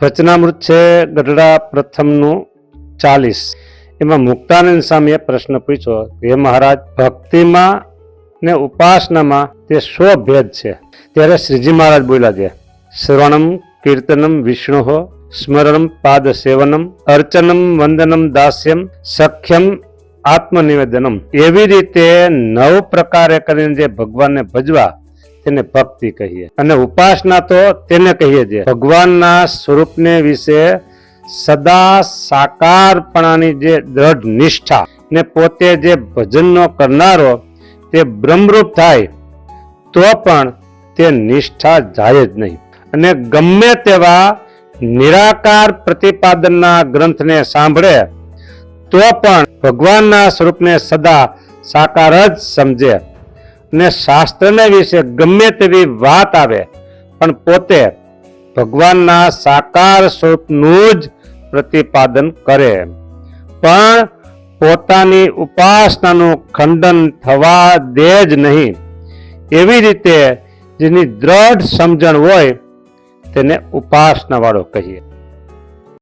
વચનામૃત છે ગઢડા પ્રથમનું 40. એમાં મુક્તાનંદ સ્વામીએ પ્રશ્ન પૂછ્યો, હે મહારાજ, ભક્તિમાં ને ઉપાસનામાં તે શો ભેદ છે? ત્યારે શ્રીજી મહારાજ બોલ્યા છે, શ્રવણમ કીર્તનમ વિષ્ણુ સ્મરણમ પાદ સેવનમ અર્ચનમ વંદનમ દાસ્યમ સખ્યમ આત્મનિવેદનમ. એવી રીતે 9 પ્રકારે કરીને જે ભગવાનને ભજવા તેને ભક્તિ કહીએ, અને ઉપાસના તો તેને કહીએ છીએ ભગવાનના સ્વરૂપને વિશે સદા સાકારપણાની જે દ્રઢ નિષ્ઠા ને પોતે જે ભજનનો કરનારો તે બ્રહ્મરૂપ થાય તો પણ તે નિષ્ઠા જાય જ નહીં. અને ગમે તેવા નિરાકાર પ્રતિપાદનના ગ્રંથને સાંભળે તો પણ ભગવાનના સ્વરૂપને સદા સાકાર જ સમજે, ને શાસ્ત્રને વિશે ગમે તેવી વાત આવે પણ પોતે ભગવાનના સાકાર સ્વરૂપનું જ પ્રતિપાદન કરે, પણ પોતાની ઉપાસનાનું ખંડન થવા દે જ નહીં. એવી રીતે જેની દ્રઢ સમજણ હોય તેને ઉપાસના વાળો કહીએ.